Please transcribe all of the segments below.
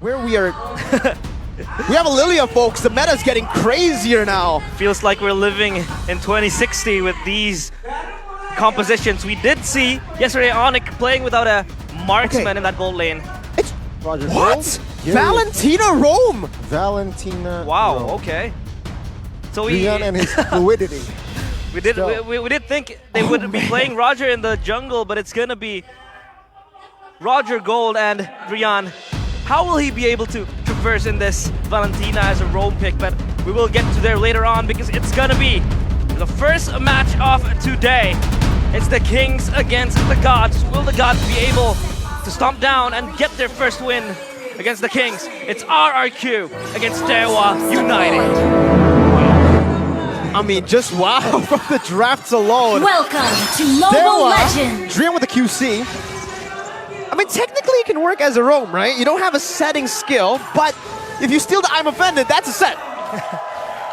where we are... We have a Lilia, folks. The meta's getting crazier now. Feels like we're living in 2060 with these compositions. We did see yesterday Onyx playing without a marksman in that gold lane. It's... Roger. What? Valentina Rome! Valentina. Wow, Rome. okay. So we... Rian and his fluidity. We did think they would be playing Roger in the jungle, but it's gonna be Roger Gold and Rian. How will he be able to traverse in this Valentina as a roam pick? But we will get to there later on because it's gonna be the first match of today. It's the Kings against the Gods. Will the Gods be able to stomp down and get their first win against the Kings? It's RRQ against DEWA United. I mean, just wow from the drafts alone. Welcome to Mobile Legends. Dream with a QC. I mean, technically it can work as a roam, right? You don't have a setting skill, but if you steal the I'm offended, that's a set.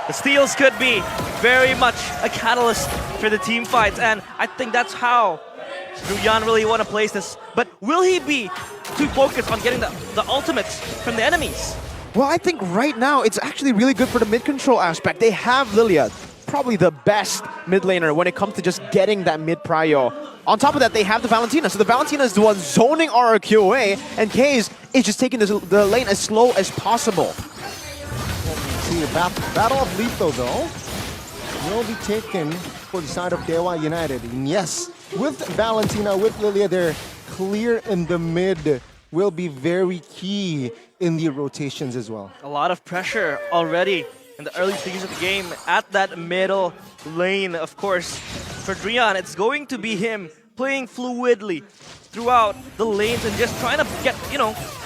The steals could be very much a catalyst for the team fights, and I think that's how Rian really want to place this. But will he be too focused on getting the ultimates from the enemies? Well, I think right now it's actually really good for the mid control aspect. They have Lilia, probably the best mid laner when it comes to just getting that mid prio. On top of that, they have the Valentina. So the Valentina is the one zoning RRQ away, and Kaze is just taking the lane as slow as possible. See, the battle of Lethal, though, will be taken for the side of DEWA United. And yes, with Valentina, with Lilia, they're clear in the mid, will be very key in the rotations as well. A lot of pressure already in the early stages of the game at that middle lane, of course. For Rian, it's going to be him playing fluidly throughout the lanes and just trying to get,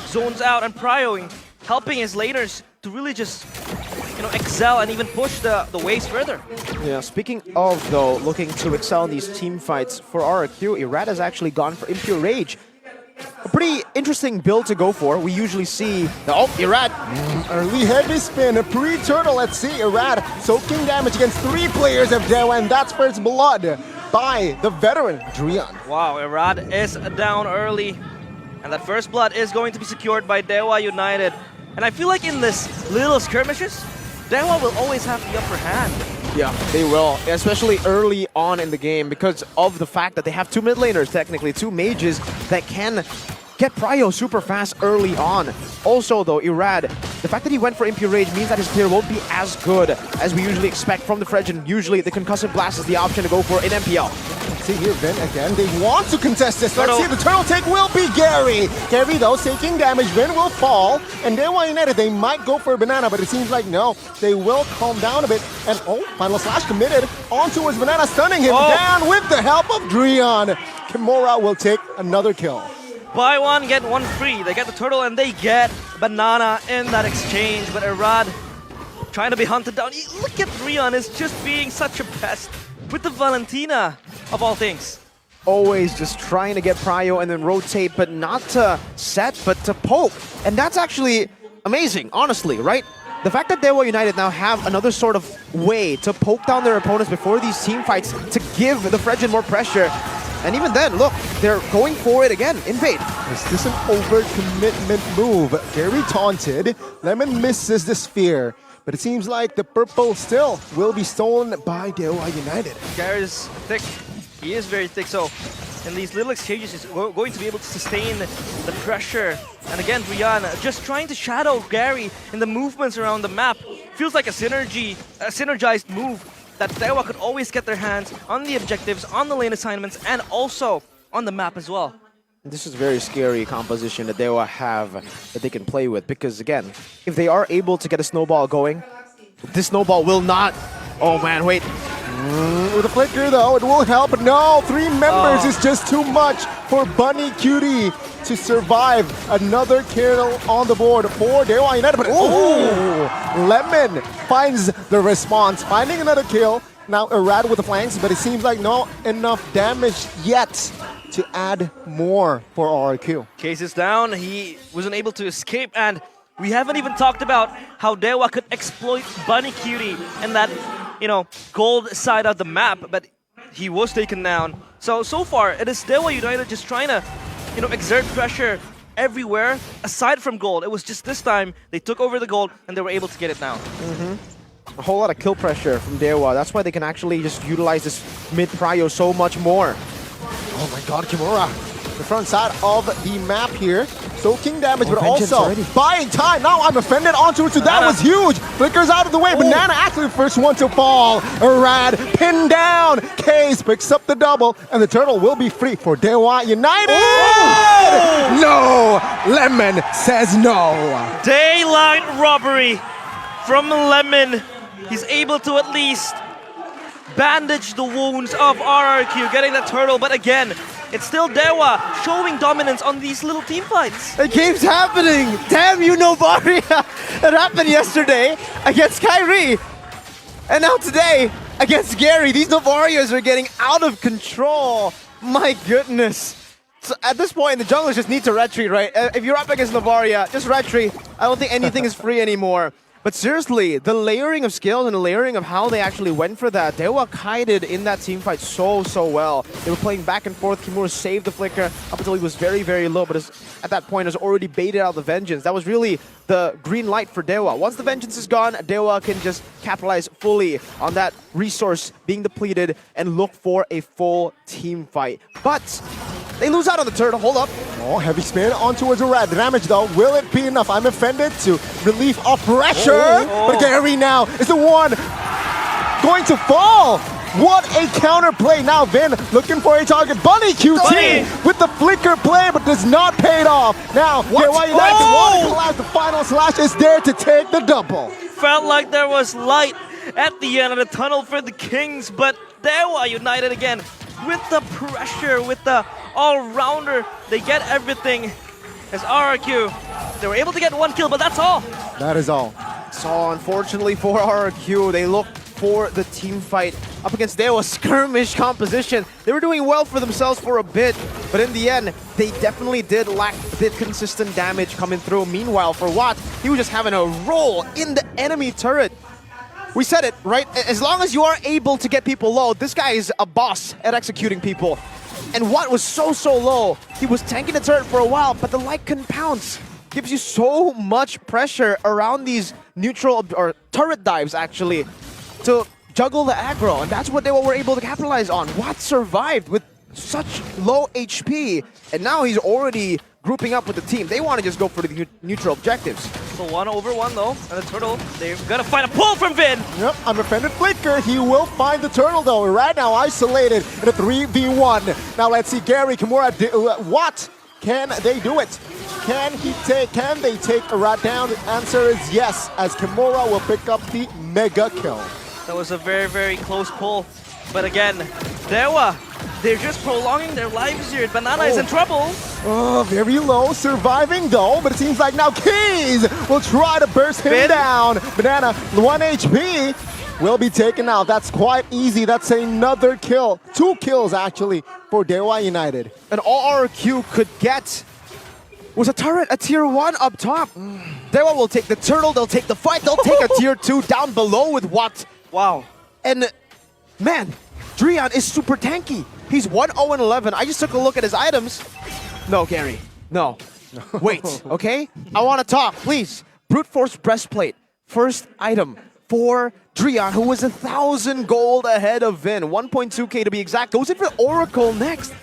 zones out and prioing, helping his laners to really just, excel and even push the waves further. Yeah, speaking of, though, looking to excel in these team fights for RRQ, Irad has actually gone for Impure Rage. A pretty interesting build to go for. We usually see the Irad. Early heavy spin, a pre-turtle. Let's see, Irad soaking damage against 3 players of DEWA, and that's first blood by the veteran, Drian. Wow, Irad is down early, and that first blood is going to be secured by DEWA United. And I feel like in this little skirmishes, DEWA will always have the upper hand. Yeah, they will, especially early on in the game because of the fact that they have 2 mid laners, technically, 2 mages that can get prio super fast early on. Also, though, Irad, the fact that he went for Impure Rage means that his clear won't be as good as we usually expect from the Fredgen. Usually, the Concussive Blast is the option to go for in MPL. See here, Vin again. They want to contest this. Let's see, the turtle take will be Gary. Gary, though, taking damage. Vin will fall. And DEWA United, they might go for a banana, but it seems like no. They will calm down a bit. And final slash committed onto his banana, stunning him down with the help of Drian. Kimura will take another kill. Buy one, get one free. They get the turtle and they get banana in that exchange. But Irad trying to be hunted down. Look at Rian is just being such a pest with the Valentina, of all things. Always just trying to get prio and then rotate, but not to set, but to poke. And that's actually amazing, honestly, right? The fact that DEWA United now have another sort of way to poke down their opponents before these team fights to give the Fredgen more pressure. And even then, look, they're going for it again. Invade. Is this an overcommitment move? Very taunted. Lemon misses the spear. But it seems like the purple still will be stolen by DEWA United. Gary's thick. He is very thick. So in these little exchanges, he's going to be able to sustain the pressure. And again, Rian just trying to shadow Gary in the movements around the map. Feels like a synergized move that DEWA could always get their hands on the objectives, on the lane assignments, and also on the map as well. This is a very scary composition that DEWA have that they can play with because, again, if they are able to get a snowball going, this snowball will not... Oh, man, wait. With a flicker, though, it will help. No, 3 members is just too much for Bunny Cutie to survive. Another kill on the board for DEWA United. But Lemon finds the response, finding another kill. Now Irad with the flanks, but it seems like not enough damage yet to add more for RRQ. Case is down. He wasn't able to escape, and we haven't even talked about how DEWA could exploit Bunny Cutie in that, gold side of the map, but he was taken down. So far, it is DEWA United just trying to, exert pressure everywhere aside from gold. It was just this time they took over the gold and they were able to get it now. A whole lot of kill pressure from DEWA. That's why they can actually just utilize this mid prio so much more. Oh my god, Kimura. The front side of the map here. Soaking damage, but Vengeance also already. buying time. Now I'm offended onto it, so that was huge. Flickers out of the way. Banana actually the first one to fall. Arad pinned down. Case picks up the double, and the turtle will be free for DEWA United. No! Lemon says no. Daylight robbery from Lemon. He's able to at least bandage the wounds of RRQ, getting that turtle, but again, it's still DEWA showing dominance on these little team fights. The game's happening! Damn you, Novaria! That happened yesterday against Kyrie. And now today, against Gary. These Novarias are getting out of control. My goodness. So at this point, the junglers just need to retreat, right? If you're up against Novaria, just retreat. I don't think anything is free anymore. But seriously, the layering of skills and the layering of how they actually went for that, DEWA kited in that team fight so well. They were playing back and forth. Kimura saved the flicker up until he was very low, but at that point has already baited out the Vengeance. That was really the green light for DEWA. Once the Vengeance is gone, DEWA can just capitalize fully on that resource being depleted and look for a full team fight. But they lose out on the turtle. Hold up. Oh, heavy spin on towards a red. Damage though, will it be enough? I'm offended to relief of pressure. But Gary now is the one going to fall. What a counter play. Now Vin looking for a target. Bunny QT with the flicker play, but does not pay it off. Now, DEWA United want to collapse. The final slash is there to take the double. Felt like there was light at the end of the tunnel for the Kings, but DEWA United again with the pressure, with the all-rounder. They get everything as RRQ. They were able to get one kill, but that's all. That is all. So unfortunately for RRQ, they looked for the team fight up against DEWA. Skirmish composition. They were doing well for themselves for a bit, but in the end, they definitely did lack the consistent damage coming through. Meanwhile, for Watt, he was just having a roll in the enemy turret. We said it, right? As long as you are able to get people low, this guy is a boss at executing people. And Watt was so low. He was tanking the turret for a while, but the light couldn't pounce. Gives you so much pressure around these neutral or turret dives actually to juggle the aggro, and that's what they were able to capitalize on. Watt survived with such low HP, and now he's already grouping up with the team. They want to just go for the neutral objectives. So 1-over-1 though, and the turtle, they're gonna find a pull from Vin. Yep, I'm offended flicker. He will find the turtle though. Right now isolated in a 3v1. Now let's see Gary, Kimura, what? Can they do it? Can they take a rat down? The answer is yes, as Kimura will pick up the mega kill. That was a very close pull. But again, DEWA, they're just prolonging their lives here. Banana is in trouble. Oh, very low, surviving though, but it seems like now Keys will try to burst him down. Banana, 1 HP, will be taken out. That's quite easy. That's another kill. 2 kills actually for DEWA United. And all RRQ could get was a turret, a tier 1 up top. DEWA will take the turtle, they'll take the fight, they'll take a tier 2 down below with Watt. Wow. And man, Drian is super tanky. He's 1-0-11. I just took a look at his items. No, Gary, no. Wait, okay? I want to talk, please. Brute Force Breastplate, first item for Drian, who was 1,000 gold ahead of Vin. 1.2k to be exact. Goes in for Oracle next.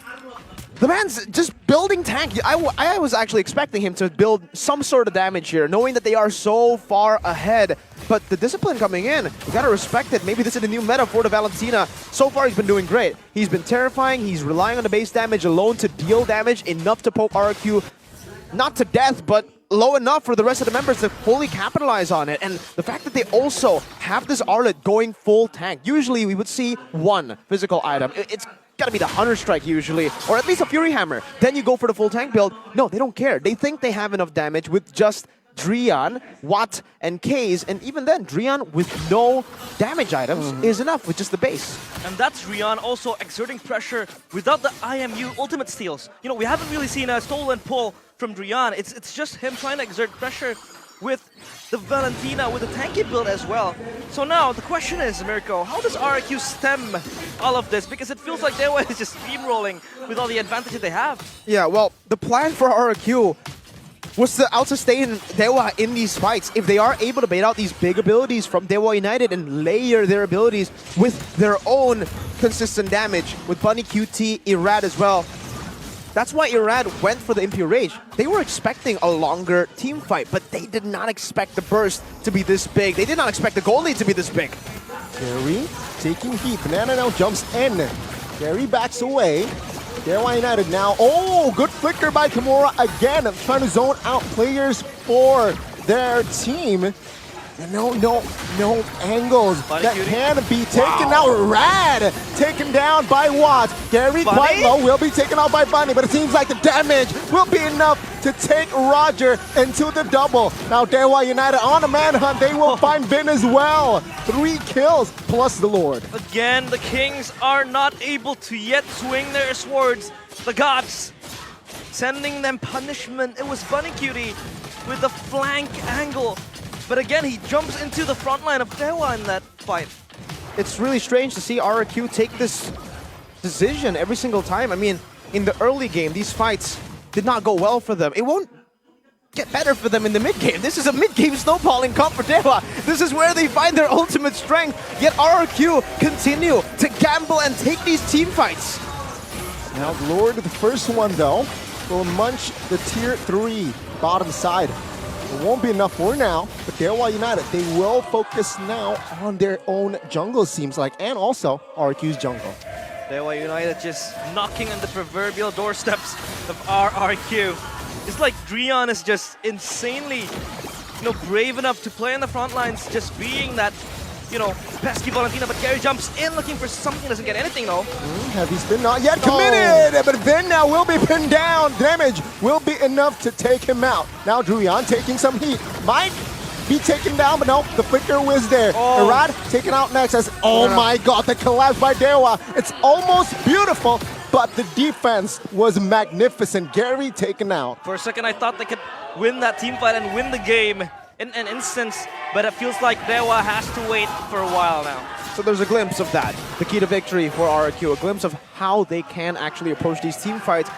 The man's just building tank. I was actually expecting him to build some sort of damage here, knowing that they are so far ahead. But the discipline coming in, you gotta respect it. Maybe this is the new meta for the Valentina. So far, he's been doing great. He's been terrifying. He's relying on the base damage alone to deal damage, enough to poke RRQ, not to death, but low enough for the rest of the members to fully capitalize on it. And the fact that they also have this Arlet going full tank. Usually, we would see one physical item. It's gotta be the Hunter Strike usually, or at least a Fury Hammer. Then you go for the full tank build. No, they don't care. They think they have enough damage with just Drian, Watt, and Kaze, and even then, Drian with no damage items is enough with just the base. And that's Drian also exerting pressure without the IMU ultimate steals. You know, we haven't really seen a stolen pull from Drian. It's just him trying to exert pressure with the Valentina, with the tanky build as well. So now, the question is, Mirko, how does RRQ stem all of this? Because it feels like DEWA is just steamrolling with all the advantages they have. Yeah, well, the plan for RRQ was to out-sustain DEWA in these fights. If they are able to bait out these big abilities from DEWA United and layer their abilities with their own consistent damage, with Bunny QT, Irad as well. That's why Irad went for the Impure Rage. They were expecting a longer team fight, but they did not expect the burst to be this big. They did not expect the goal lead to be this big. Gary taking heat. Banana now jumps in. Gary backs away. DEWA United now. Oh, good flicker by Kimura again. Trying to zone out players for their team. And no angles that can be taken out. Rad taken down by Watts. Gary quite low, will be taken out by Bunny, but it seems like the damage will be enough to take Roger into the double. Now DEWA United on a manhunt. They will find Vin as well. 3 kills plus the Lord. Again, the Kings are not able to yet swing their swords. The gods sending them punishment. It was Bunny Cutie with the flank angle. But again, he jumps into the front line of DEWA in that fight. It's really strange to see RRQ take this decision every single time. I mean, in the early game, these fights did not go well for them. It won't get better for them in the mid-game. This is a mid-game snowballing comp for DEWA. This is where they find their ultimate strength. Yet RRQ continue to gamble and take these team fights. Now Lord, the first one though, will munch the tier 3 bottom side. It won't be enough for now, but DEWA United, they will focus now on their own jungle, seems like, and also RRQ's jungle. DEWA United just knocking on the proverbial doorsteps of RRQ. It's like Drian is just insanely, brave enough to play on the front lines, just being that, pesky Valentina, but Gary jumps in looking for something, doesn't get anything though. Heavy spin not yet committed, but Vin now will be pinned down. Damage will be enough to take him out. Now Druyan taking some heat. Might be taken down, but no, the flicker was there. Irad taken out next as, my god, the collapse by DEWA. It's almost beautiful, but the defense was magnificent. Gary taken out. For a second, I thought they could win that team fight and win the game in an instance, but it feels like DEWA has to wait for a while now. So there's a glimpse of that, the key to victory for RRQ, a glimpse of how they can actually approach these team fights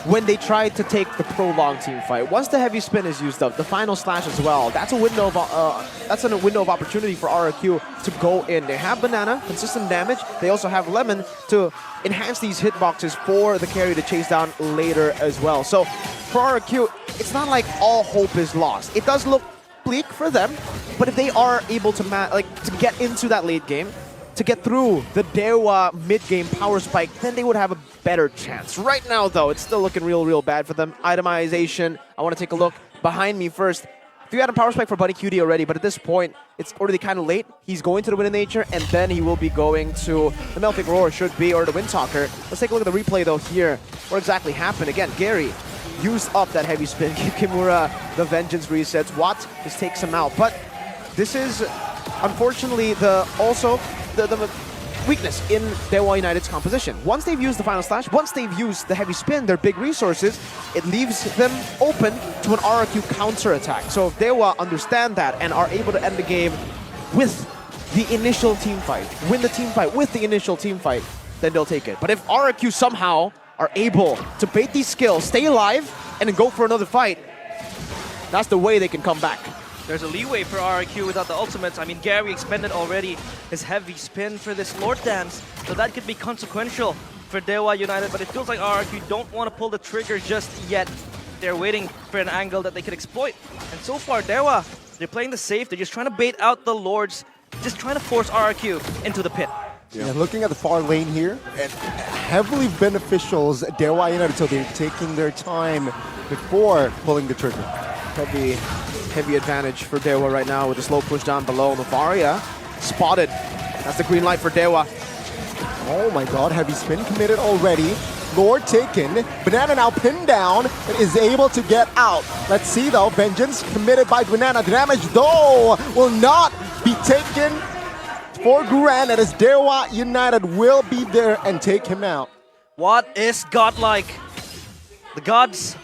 when they try to take the prolonged team fight. Once the heavy spin is used up, the final slash as well, that's a window of opportunity for RRQ to go in. They have Banana, consistent damage. They also have Lemon to enhance these hitboxes for the carry to chase down later as well. So for RRQ, it's not like all hope is lost. It does look bleak for them, but if they are able to get into that late game, to get through the DEWA mid-game power spike, then they would have a better chance. Right now, though, it's still looking real bad for them. Itemization, I want to take a look behind me first. 3-item power spike for Bunny Cutie already, but at this point, it's already kind of late. He's going to the Wind of Nature, and then he will be going to the Melting Roar, should be, or the Wind Talker. Let's take a look at the replay, though, here. What exactly happened? Again, Gary used up that heavy spin. Give Kimura the Vengeance resets. Watt just takes him out. But this is, unfortunately, the weakness in DEWA United's composition. Once they've used the final slash, once they've used the heavy spin, their big resources, it leaves them open to an RRQ counter-attack. So if DEWA understand that and are able to end the game with the initial team fight, win the team fight with the initial team fight, then they'll take it. But if RRQ somehow are able to bait these skills, stay alive, and then go for another fight, that's the way they can come back. There's a leeway for RRQ without the ultimates. I mean, Gary expended already his heavy spin for this Lord Dance, so that could be consequential for DEWA United, but it feels like RRQ don't want to pull the trigger just yet. They're waiting for an angle that they could exploit. And so far, DEWA, they're playing the safe. They're just trying to bait out the Lords, just trying to force RRQ into the pit. Yeah, looking at the far lane here, and heavily beneficials DEWA United, so they're taking their time before pulling the trigger. Heavy advantage for DEWA right now with the slow push down below. Novaria spotted. That's the green light for DEWA. Oh my god, heavy spin committed already. Lord taken. Banana now pinned down and is able to get out. Let's see though, Vengeance committed by Banana. Damage though will not be taken for granted as DEWA United will be there and take him out. What is godlike? The gods,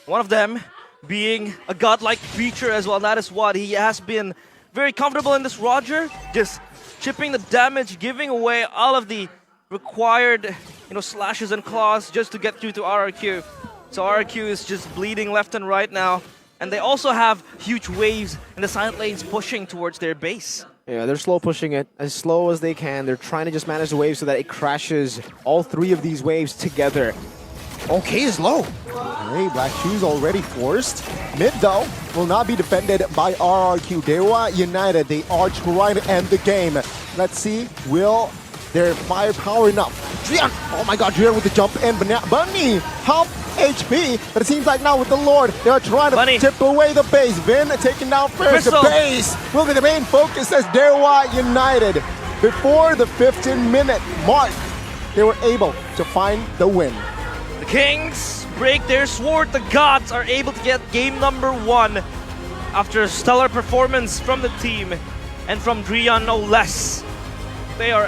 one of them, being a godlike creature as well. That is what he has been very comfortable in this Roger, just chipping the damage, giving away all of the required slashes and claws just to get through to RRQ. So RRQ is just bleeding left and right now. And they also have huge waves in the side lanes pushing towards their base. Yeah, they're slow pushing it as slow as they can. They're trying to just manage the wave so that it crashes all three of these waves together. Okay is low. Hey, Black Shoes already forced. Mid, though, will not be defended by RRQ. DEWA United, they are trying to end the game. Let's see, will their firepower enough? Drian! Oh my god, Drian with the jump in. Bunny, half HP, but it seems like now with the Lord, they are trying to Bunny. chip away the base. Vin taking down first. Crystal. The base will be the main focus as DEWA United. Before the 15-minute mark, they were able to find the win. The Kings break their sword. The gods are able to get game number 1 after a stellar performance from the team and from Drian no less. They are